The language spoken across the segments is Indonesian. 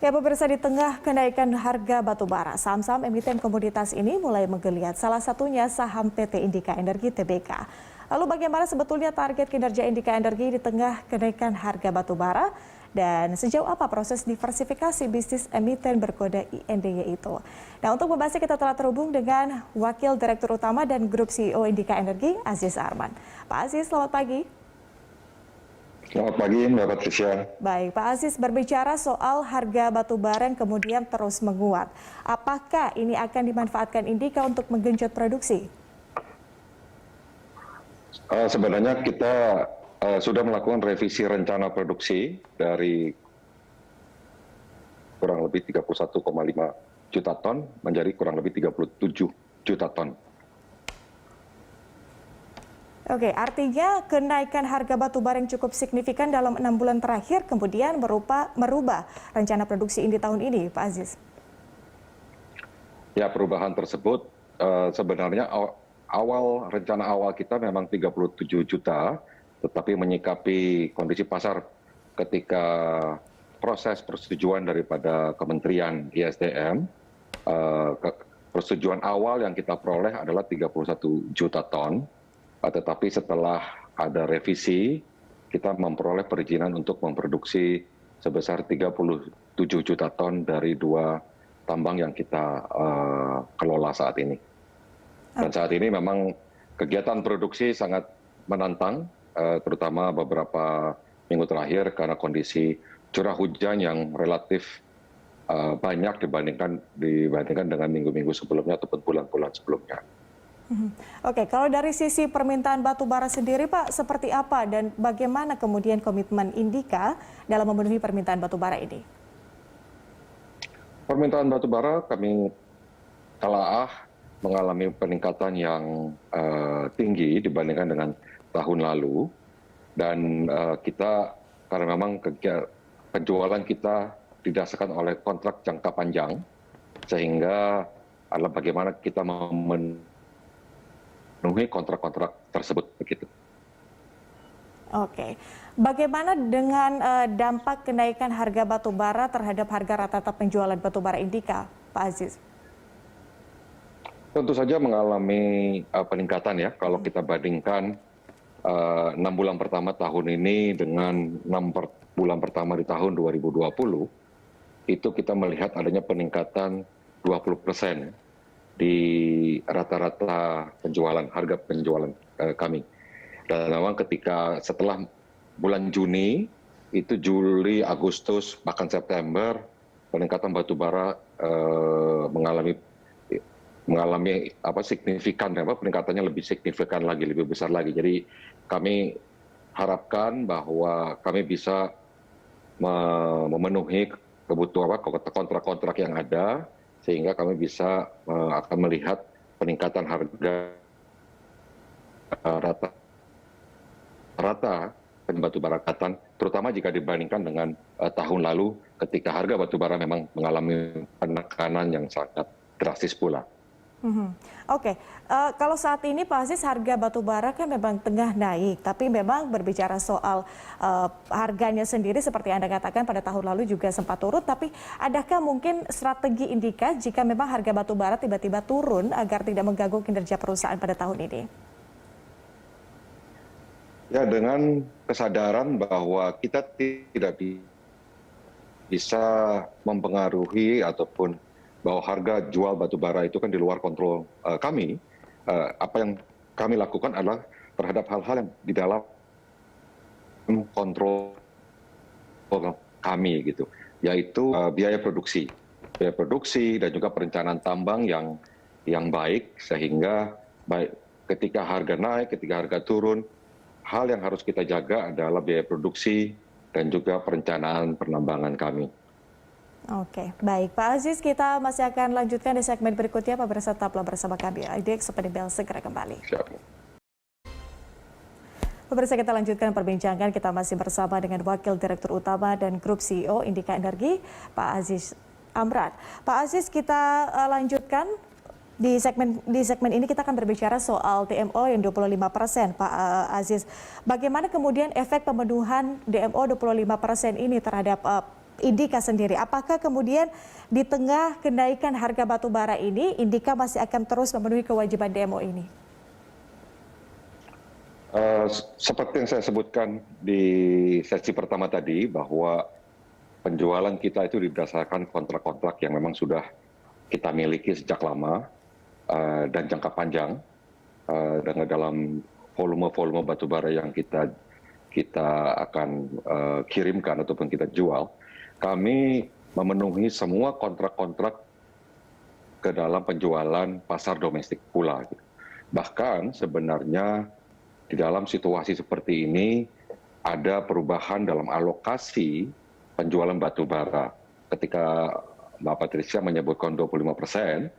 Ya pemirsa, di tengah kenaikan harga batubara, saham-saham emiten komoditas ini mulai menggeliat. Salah satunya saham PT Indika Energi Tbk. Lalu bagaimana sebetulnya target kinerja Indika Energi di tengah kenaikan harga batubara? Dan sejauh apa proses diversifikasi bisnis emiten berkode INDY itu? Nah, untuk membahasnya kita telah terhubung dengan Wakil Direktur Utama dan Grup CEO Indika Energi, Aziz Arman. Pak Aziz, selamat pagi. Selamat pagi, Mbak Patricia. Baik, Pak Aziz, berbicara soal harga batubara yang kemudian terus menguat. Apakah ini akan dimanfaatkan Indika untuk menggenjot produksi? Sebenarnya kita sudah melakukan revisi rencana produksi dari kurang lebih 31,5 juta ton menjadi kurang lebih 37 juta ton. Oke, artinya kenaikan harga batubara yang cukup signifikan dalam 6 bulan terakhir kemudian merubah rencana produksi di tahun ini, Pak Aziz. Ya, perubahan tersebut sebenarnya rencana awal kita memang 37 juta, tetapi menyikapi kondisi pasar ketika proses persetujuan daripada Kementerian ISDM, persetujuan awal yang kita peroleh adalah 31 juta ton. Tetapi setelah ada revisi, kita memperoleh perizinan untuk memproduksi sebesar 37 juta ton dari 2 tambang yang kita kelola saat ini. Dan saat ini memang kegiatan produksi sangat menantang, terutama beberapa minggu terakhir karena kondisi curah hujan yang relatif banyak dibandingkan dengan minggu-minggu sebelumnya ataupun bulan-bulan sebelumnya. Oke, kalau dari sisi permintaan batubara sendiri, Pak, seperti apa dan bagaimana kemudian komitmen Indika dalam memenuhi permintaan batubara ini? Permintaan batubara kami telaah mengalami peningkatan yang tinggi dibandingkan dengan tahun lalu, dan kita karena memang penjualan kita didasarkan oleh kontrak jangka panjang, sehingga adalah bagaimana kita memenuhi kontrak-kontrak tersebut begitu. Oke, bagaimana dengan dampak kenaikan harga batubara terhadap harga rata-rata penjualan batubara Indika, Pak Aziz? Tentu saja mengalami peningkatan ya kalau kita bandingkan 6 bulan pertama tahun ini dengan 6 bulan pertama di tahun 2020, itu kita melihat adanya peningkatan 20% di rata-rata harga penjualan kami. Dan memang ketika setelah bulan Juni, itu Juli, Agustus, bahkan September, peningkatan batubara mengalami signifikan, peningkatannya lebih signifikan lagi, lebih besar lagi. Jadi kami harapkan bahwa kami bisa memenuhi kebutuhan kontrak-kontrak yang ada, sehingga kami bisa akan melihat peningkatan harga rata batubara katan, terutama jika dibandingkan dengan tahun lalu ketika harga batubara memang mengalami penekanan yang sangat drastis pula. Oke, kalau saat ini Pak Aziz, harga batubara kan memang tengah naik, tapi memang berbicara soal harganya sendiri seperti Anda katakan pada tahun lalu juga sempat turun, tapi adakah mungkin strategi Indika jika memang harga batubara tiba-tiba turun agar tidak mengganggu kinerja perusahaan pada tahun ini? Ya, dengan kesadaran bahwa kita tidak bisa mempengaruhi ataupun bahwa harga jual batubara itu kan di luar kontrol kami, apa yang kami lakukan adalah terhadap hal-hal yang di dalam kontrol kami gitu, yaitu biaya produksi dan juga perencanaan tambang yang baik, sehingga ketika harga naik, ketika harga turun, hal yang harus kita jaga adalah biaya produksi dan juga perencanaan penambangan kami. Oke, baik Pak Aziz, kita masih akan lanjutkan di segmen berikutnya. Pak Pemirsa, tetaplah bersama kami. IDX Open Bell segera kembali. Siap. Pemirsa, kita lanjutkan perbincangan. Kita masih bersama dengan Wakil Direktur Utama dan Grup CEO Indika Energi, Pak Aziz Amran. Pak Aziz, kita lanjutkan. Di segmen ini kita akan berbicara soal DMO yang 25%, Pak Aziz. Bagaimana kemudian efek pemenuhan DMO 25% ini terhadap Indika sendiri, apakah kemudian di tengah kenaikan harga batu bara ini, Indika masih akan terus memenuhi kewajiban demo ini? Seperti yang saya sebutkan di sesi pertama tadi, bahwa penjualan kita itu didasarkan kontrak-kontrak yang memang sudah kita miliki sejak lama dan jangka panjang, dengan dalam volume-volume batubara yang kita akan kirimkan ataupun kita jual, kami memenuhi semua kontrak-kontrak ke dalam penjualan pasar domestik pula. Bahkan sebenarnya di dalam situasi seperti ini ada perubahan dalam alokasi penjualan batubara. Ketika Mbak Patricia menyebutkan 25%,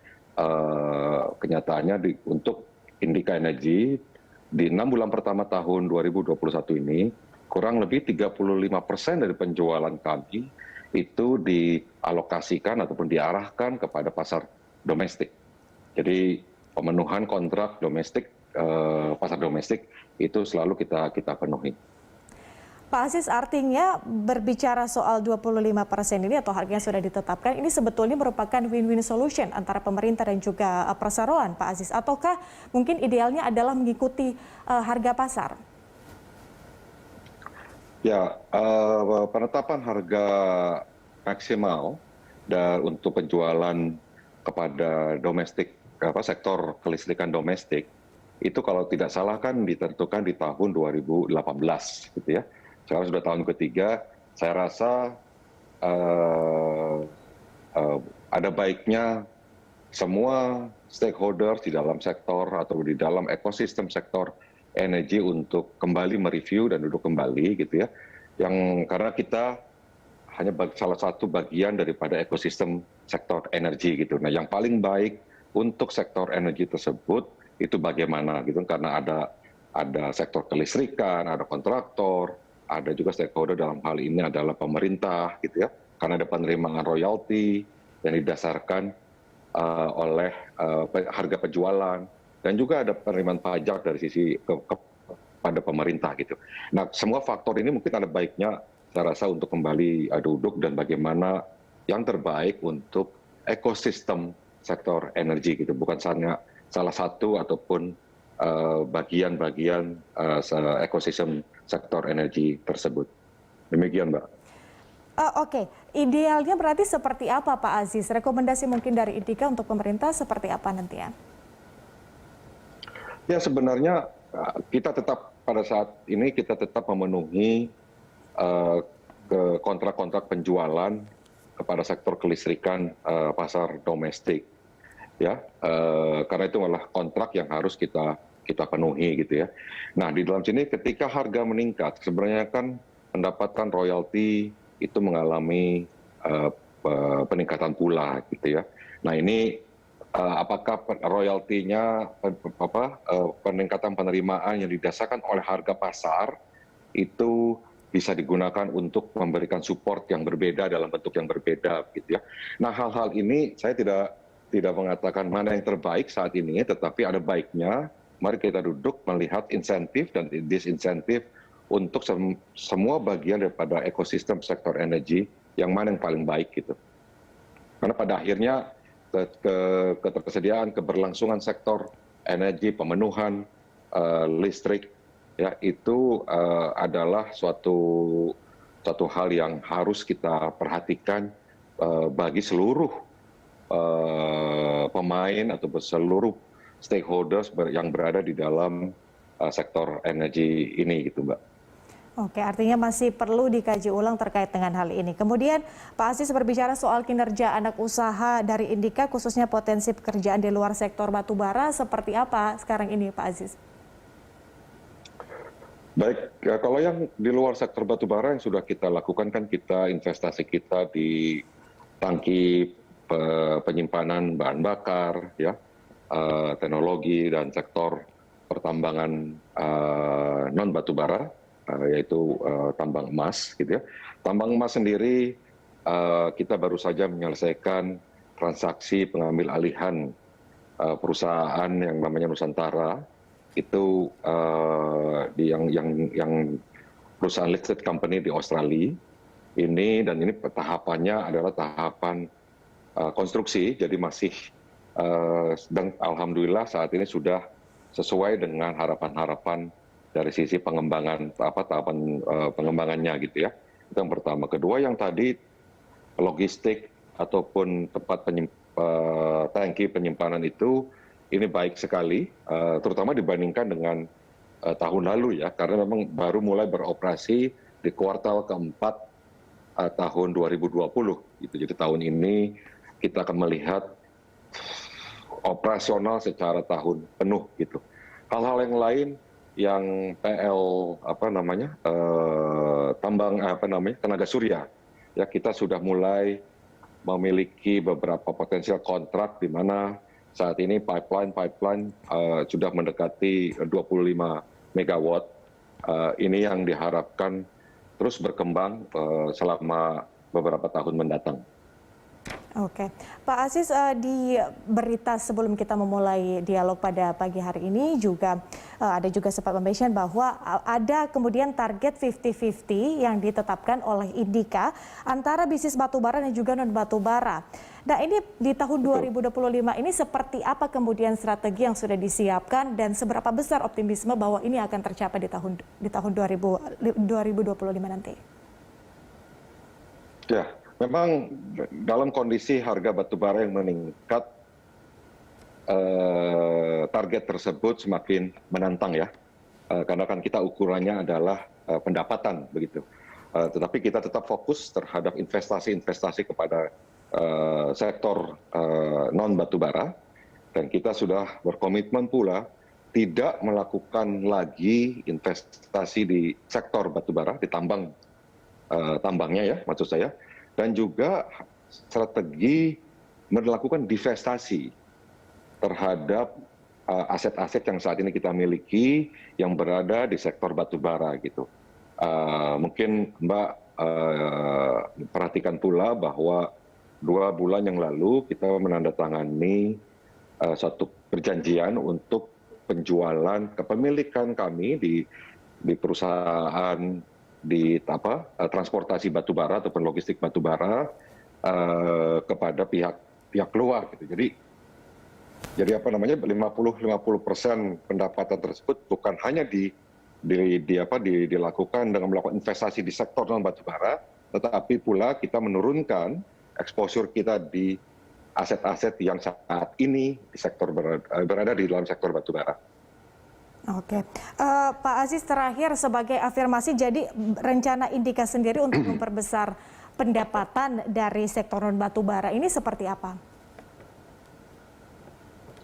kenyataannya untuk Indika Energy di 6 bulan pertama tahun 2021 ini, kurang lebih 35% dari penjualan kami itu dialokasikan ataupun diarahkan kepada pasar domestik. Jadi pemenuhan kontrak domestik, pasar domestik itu selalu kita penuhi. Pak Aziz, artinya berbicara soal 25% ini atau harga yang sudah ditetapkan, ini sebetulnya merupakan win-win solution antara pemerintah dan juga perseroan, Pak Aziz. Ataukah mungkin idealnya adalah mengikuti harga pasar? Ya, penetapan harga maksimal untuk penjualan kepada domestik, sektor kelistrikan domestik, itu kalau tidak salah kan ditentukan di tahun 2018, gitu ya. Sekarang sudah tahun ketiga, saya rasa ada baiknya semua stakeholders di dalam sektor atau di dalam ekosistem sektor energi untuk kembali mereview dan duduk kembali, gitu ya. Karena kita hanya salah satu bagian daripada ekosistem sektor energi, gitu. Nah, yang paling baik untuk sektor energi tersebut itu bagaimana, gitu. Karena ada sektor kelistrikan, ada kontraktor, ada juga stakeholder dalam hal ini adalah pemerintah, gitu ya. Karena ada penerimaan royalti yang didasarkan oleh harga penjualan, dan juga ada penerimaan pajak dari sisi kepada pemerintah, gitu. Nah, semua faktor ini mungkin ada baiknya saya rasa untuk kembali duduk dan bagaimana yang terbaik untuk ekosistem sektor energi, gitu. Bukan salah satu ataupun bagian-bagian ekosistem sektor energi tersebut. Demikian, Mbak. Oke, idealnya berarti seperti apa, Pak Aziz? Rekomendasi mungkin dari Indika untuk pemerintah seperti apa nantinya? Ya, sebenarnya kita tetap pada saat ini kita tetap memenuhi kontrak-kontrak penjualan kepada sektor kelistrikan pasar domestik, ya, karena itu adalah kontrak yang harus kita penuhi, gitu ya. Nah, di dalam sini ketika harga meningkat, sebenarnya kan pendapatan royalti itu mengalami peningkatan pula, gitu ya. Nah, ini apakah royaltinya, peningkatan penerimaan yang didasarkan oleh harga pasar itu bisa digunakan untuk memberikan support yang berbeda dalam bentuk yang berbeda, gitu ya. Nah, hal-hal ini saya tidak mengatakan mana yang terbaik saat ini, tetapi ada baiknya mari kita duduk melihat insentif dan disinsentif untuk semua bagian daripada ekosistem sektor energi yang mana yang paling baik, gitu. Karena pada akhirnya ketersediaan, keberlangsungan sektor energi, pemenuhan listrik, ya, itu adalah suatu hal yang harus kita perhatikan bagi seluruh pemain atau seluruh stakeholders yang berada di dalam sektor energi ini, gitu, Mbak. Oke, artinya masih perlu dikaji ulang terkait dengan hal ini. Kemudian Pak Aziz berbicara soal kinerja anak usaha dari Indika, khususnya potensi pekerjaan di luar sektor batubara, seperti apa sekarang ini, Pak Aziz? Baik, kalau yang di luar sektor batubara yang sudah kita lakukan kan investasi kita di tangki penyimpanan bahan bakar, ya, teknologi dan sektor pertambangan non batubara, yaitu tambang emas, gitu ya. Tambang emas sendiri kita baru saja menyelesaikan transaksi pengambil alihan perusahaan yang namanya Nusantara, itu yang perusahaan listed company di Australia, ini, dan ini tahapannya adalah tahapan konstruksi, jadi masih dan alhamdulillah saat ini sudah sesuai dengan harapan-harapan dari sisi pengembangan tahapan pengembangannya gitu ya. Itu yang pertama. Kedua, yang tadi logistik ataupun tempat tangki penyimpanan itu ini baik sekali, terutama dibandingkan dengan tahun lalu ya, karena memang baru mulai beroperasi di kuartal keempat tahun 2020 gitu. Jadi tahun ini kita akan melihat operasional secara tahun penuh gitu. Hal-hal yang lain yang PL tenaga surya ya, kita sudah mulai memiliki beberapa potensial kontrak di mana saat ini pipeline sudah mendekati 25 megawatt. Ini yang diharapkan terus berkembang selama beberapa tahun mendatang. Oke, Pak Aziz, di berita sebelum kita memulai dialog pada pagi hari ini juga ada juga sempat mention bahwa ada kemudian target 50-50 yang ditetapkan oleh Indika antara bisnis batubara dan juga non batubara. Nah, ini di tahun 2025 ini seperti apa kemudian strategi yang sudah disiapkan dan seberapa besar optimisme bahwa ini akan tercapai di tahun 2025 nanti? Ya, memang dalam kondisi harga batubara yang meningkat, target tersebut semakin menantang ya, karena kan kita ukurannya adalah pendapatan begitu. Tetapi kita tetap fokus terhadap investasi kepada sektor non batubara, dan kita sudah berkomitmen pula tidak melakukan lagi investasi di sektor batubara, di tambangnya ya maksud saya. Dan juga strategi melakukan divestasi terhadap aset-aset yang saat ini kita miliki yang berada di sektor batubara gitu. Mungkin Mbak perhatikan pula bahwa 2 bulan yang lalu kita menandatangani suatu perjanjian untuk penjualan kepemilikan kami di perusahaan di transportasi batubara ataupun logistik batubara kepada pihak luar gitu. Jadi 50% pendapatan tersebut bukan hanya dilakukan dengan melakukan investasi di sektor non batubara, tetapi pula kita menurunkan exposure kita di aset-aset yang saat ini di sektor berada di dalam sektor batubara. Oke, Pak Aziz, terakhir sebagai afirmasi, jadi rencana Indika sendiri untuk memperbesar pendapatan dari sektor non batubara ini seperti apa?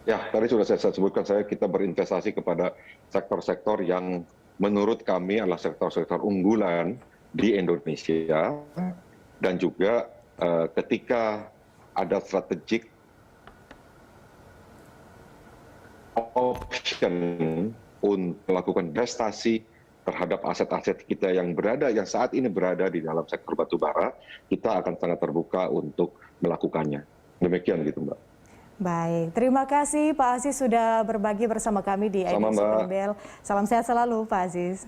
Ya, tadi sudah saya sebutkan, kita berinvestasi kepada sektor-sektor yang menurut kami adalah sektor-sektor unggulan di Indonesia, dan juga ketika ada strategic option untuk melakukan investasi terhadap aset-aset kita yang saat ini berada di dalam sektor batubara, kita akan sangat terbuka untuk melakukannya. Demikian gitu, Mbak. Baik, terima kasih Pak Aziz sudah berbagi bersama kami di IDC Bel. Salam sehat selalu Pak Aziz.